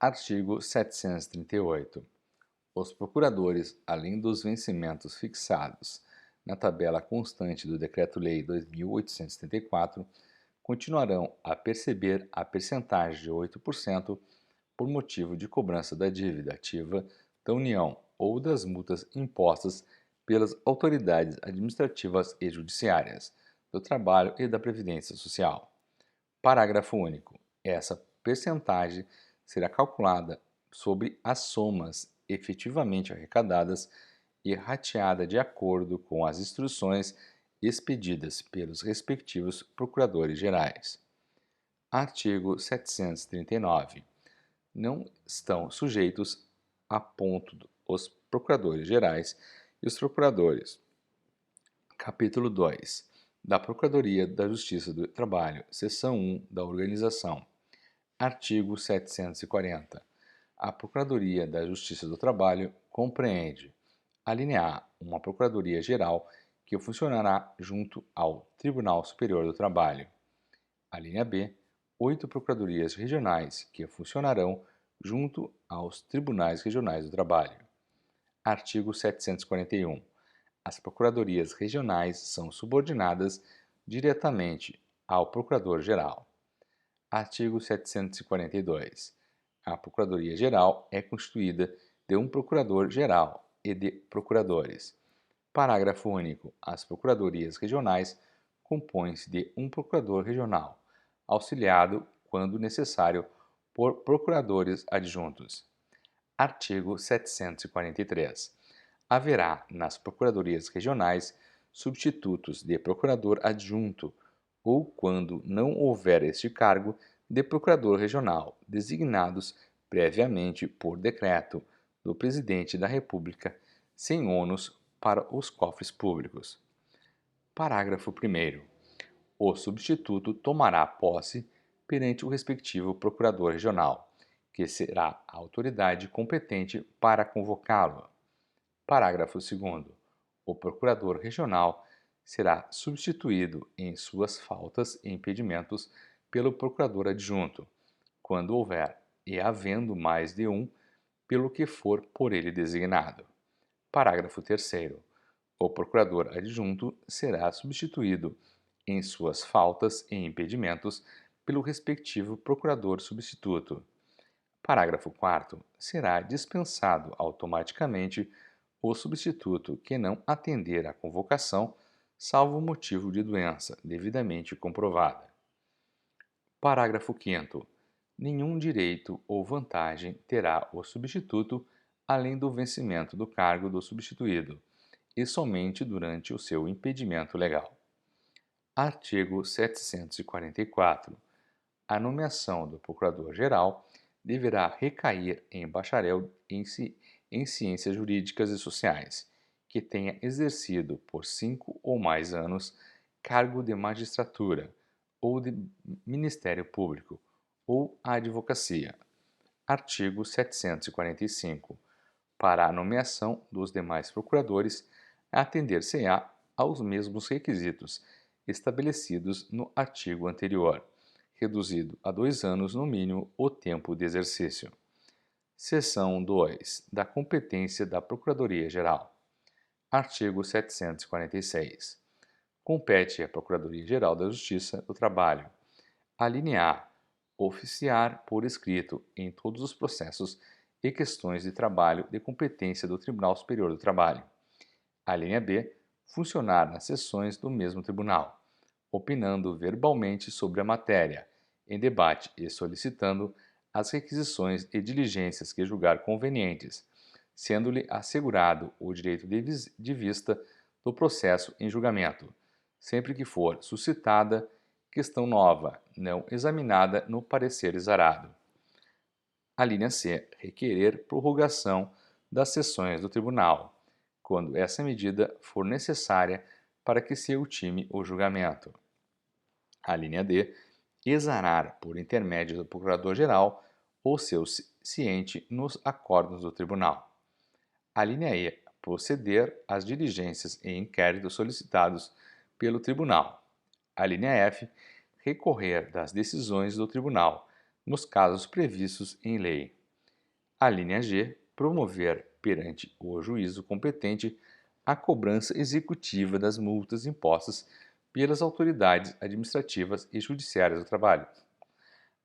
Artigo 738. Os procuradores, além dos vencimentos fixados na tabela constante do Decreto-Lei 2.874, continuarão a perceber a percentagem de 8% por motivo de cobrança da dívida ativa da União ou das multas impostas pelas autoridades administrativas e judiciárias, do Trabalho e da Previdência Social. Parágrafo único. Essa percentagem será calculada sobre as somas efetivamente arrecadadas e rateada de acordo com as instruções expedidas pelos respectivos procuradores-gerais. Artigo 739. Não estão sujeitos a ponto os procuradores-gerais e os procuradores. Capítulo 2. Da Procuradoria da Justiça do Trabalho, seção 1 da Organização. Artigo 740. A Procuradoria da Justiça do Trabalho compreende: alínea A, uma Procuradoria-Geral que funcionará junto ao Tribunal Superior do Trabalho. Alínea B, 8 Procuradorias Regionais que funcionarão junto aos Tribunais Regionais do Trabalho. Artigo 741. As Procuradorias Regionais são subordinadas diretamente ao Procurador-Geral. Artigo 742. A Procuradoria-Geral é constituída de um Procurador-Geral e de procuradores. Parágrafo único. As Procuradorias Regionais compõem-se de um Procurador Regional, auxiliado, quando necessário, por procuradores adjuntos. Artigo 743. Haverá nas Procuradorias Regionais substitutos de Procurador Adjunto ou, quando não houver este cargo, de Procurador Regional, designados previamente por decreto do Presidente da República, sem ônus para os cofres públicos. Parágrafo 1º. O substituto tomará posse perante o respectivo Procurador Regional, que será a autoridade competente para convocá-lo. Parágrafo 2º. O Procurador Regional será substituído em suas faltas e impedimentos pelo Procurador Adjunto, quando houver e havendo mais de um, pelo que for por ele designado. Parágrafo 3º. O Procurador Adjunto será substituído em suas faltas e impedimentos pelo respectivo Procurador Substituto. Parágrafo 4º. Será dispensado automaticamente o substituto que não atender à convocação, salvo motivo de doença devidamente comprovada. Parágrafo 5º. Nenhum direito ou vantagem terá o substituto além do vencimento do cargo do substituído, e somente durante o seu impedimento legal. Artigo 744. A nomeação do Procurador-Geral deverá recair em bacharel em Ciências Jurídicas e Sociais, que tenha exercido por 5 ou mais anos cargo de magistratura ou de Ministério Público ou a advocacia. Artigo 745. Para a nomeação dos demais procuradores, atender-se-á aos mesmos requisitos estabelecidos no artigo anterior, reduzido a 2 anos no mínimo o tempo de exercício. Seção 2. Da competência da Procuradoria-Geral. Artigo 746. Compete à Procuradoria-Geral da Justiça do Trabalho: alínea A, oficiar por escrito em todos os processos e questões de trabalho de competência do Tribunal Superior do Trabalho. Alínea B, funcionar nas sessões do mesmo tribunal, opinando verbalmente sobre a matéria, em debate e solicitando as requisições e diligências que julgar convenientes, sendo-lhe assegurado o direito de vista do processo em julgamento, sempre que for suscitada questão nova, não examinada no parecer exarado. Alínea C. Requerer prorrogação das sessões do tribunal, quando essa medida for necessária para que se ultime o julgamento. Alínea D. Exarar por intermédio do Procurador-Geral ou seu ciente nos acordos do tribunal. Alínea E. Proceder às diligências e inquéritos solicitados pelo tribunal. Alínea F. Recorrer das decisões do tribunal, nos casos previstos em lei. A linha G, promover perante o juízo competente a cobrança executiva das multas impostas pelas autoridades administrativas e judiciárias do trabalho.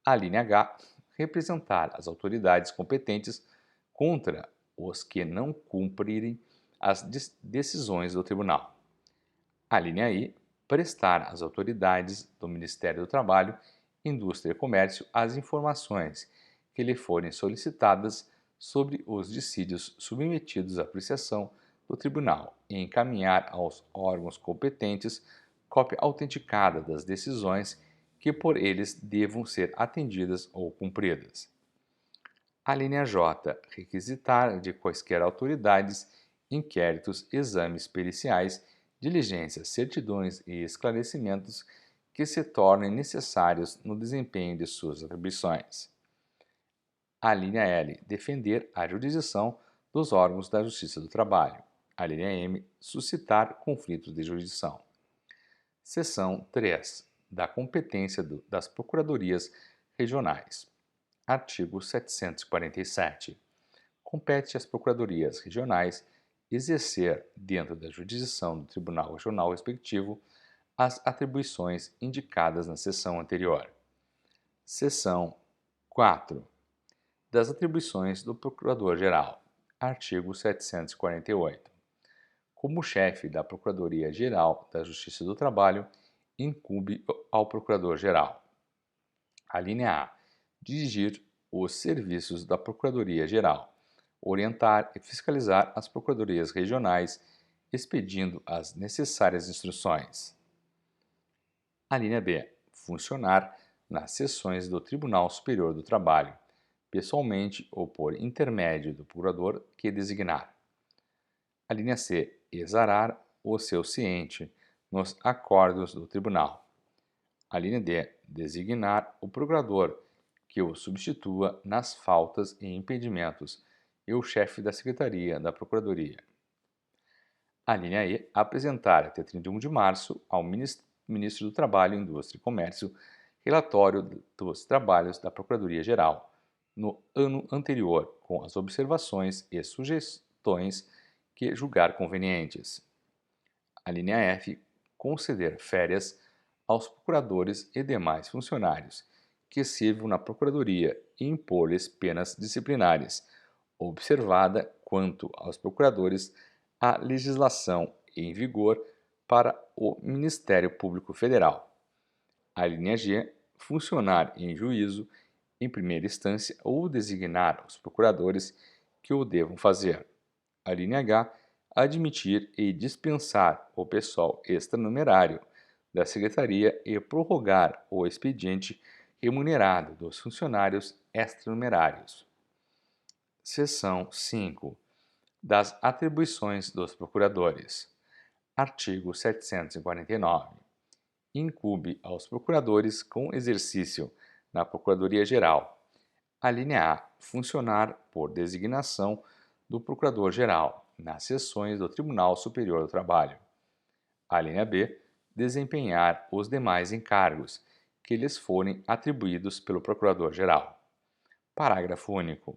A linha H, representar as autoridades competentes contra os que não cumprirem as decisões do tribunal. A linha I, prestar às autoridades do Ministério do Trabalho, Indústria e Comércio as informações que lhe forem solicitadas sobre os dissídios submetidos à apreciação do tribunal e encaminhar aos órgãos competentes cópia autenticada das decisões que por eles devam ser atendidas ou cumpridas. A linha J, requisitar de quaisquer autoridades inquéritos, exames periciais, diligências, certidões e esclarecimentos que se tornem necessários no desempenho de suas atribuições. A linha L, defender a jurisdição dos órgãos da Justiça do Trabalho. A linha M, suscitar conflitos de jurisdição. Seção 3. Da competência das Procuradorias Regionais. Artigo 747. Compete às Procuradorias Regionais exercer, dentro da jurisdição do Tribunal Regional respectivo, as atribuições indicadas na seção anterior. Seção 4. Das atribuições do Procurador-Geral. Artigo 748. Como chefe da Procuradoria-Geral da Justiça do Trabalho, incumbe ao Procurador-Geral. A linha A. Dirigir os serviços da Procuradoria-Geral, orientar e fiscalizar as Procuradorias Regionais, expedindo as necessárias instruções. A linha B. Funcionar nas sessões do Tribunal Superior do Trabalho, pessoalmente ou por intermédio do procurador que designar. A linha C. Exarar o seu ciente nos acordos do tribunal. A linha D. Designar o procurador que o substitua nas faltas e impedimentos e o chefe da Secretaria da Procuradoria. A linha E. Apresentar até 31 de março ao Ministro do Trabalho, Indústria e Comércio relatório dos trabalhos da Procuradoria-Geral no ano anterior, com as observações e sugestões que julgar convenientes. A linha F. Conceder férias aos procuradores e demais funcionários que sirvam na Procuradoria e impor-lhes penas disciplinares, observada, quanto aos procuradores, a legislação em vigor para o Ministério Público Federal. A linha G. Funcionar em juízo em primeira instância ou designar os procuradores que o devam fazer. A linha H. Admitir e dispensar o pessoal extranumerário da Secretaria e prorrogar o expediente remunerado dos funcionários extranumerários. Seção 5. Das atribuições dos procuradores. Artigo 749. Incumbe aos procuradores com exercício na Procuradoria-Geral. A linha A. Funcionar por designação do Procurador-Geral nas sessões do Tribunal Superior do Trabalho. A linha B. Desempenhar os demais encargos que lhes forem atribuídos pelo Procurador-Geral. Parágrafo único.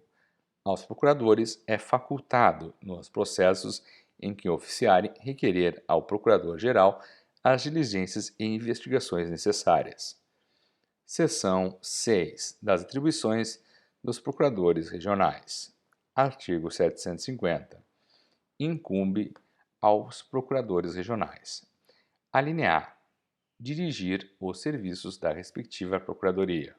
Aos procuradores é facultado, nos processos em que oficiarem, requerer ao Procurador-Geral as diligências e investigações necessárias. Seção 6. Das atribuições dos Procuradores Regionais. Artigo 750. Incumbe aos Procuradores Regionais. A linha A. Dirigir os serviços da respectiva Procuradoria.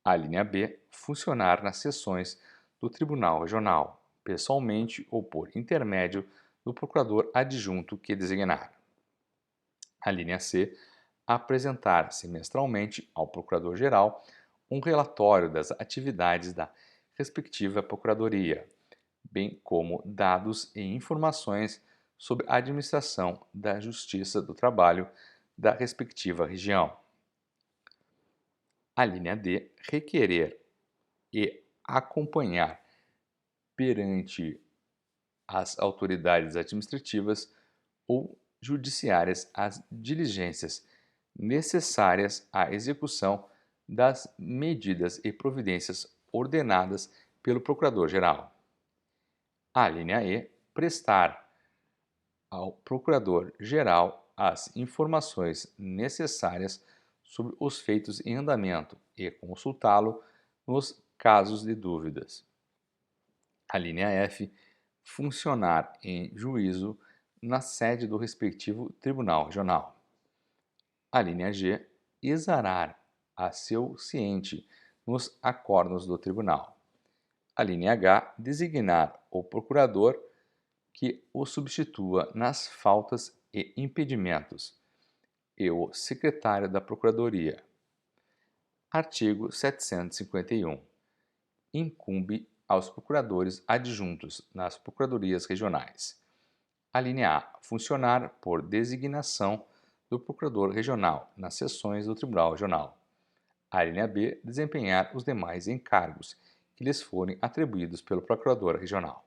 A linha B. Funcionar nas sessões do Tribunal Regional, pessoalmente ou por intermédio do Procurador Adjunto que designar. A linha C. Apresentar semestralmente ao Procurador-Geral um relatório das atividades da respectiva Procuradoria, bem como dados e informações sobre a administração da Justiça do Trabalho da respectiva região. A linha D. Requerer e acompanhar perante as autoridades administrativas ou judiciárias as diligências necessárias à execução das medidas e providências ordenadas pelo Procurador-Geral. A linha E, prestar ao Procurador-Geral as informações necessárias sobre os feitos em andamento e consultá-lo nos casos de dúvidas. A linha F, funcionar em juízo na sede do respectivo Tribunal Regional. A linha G, exarar a seu ciente nos acordos do Tribunal. A linha H, designar o procurador que o substitua nas faltas e impedimentos e o secretário da Procuradoria. Artigo 751. Incumbe aos procuradores adjuntos nas procuradorias regionais. A linha A, funcionar por designação do procurador regional nas sessões do Tribunal Regional. A linha B, desempenhar os demais encargos que lhes forem atribuídos pelo procurador regional.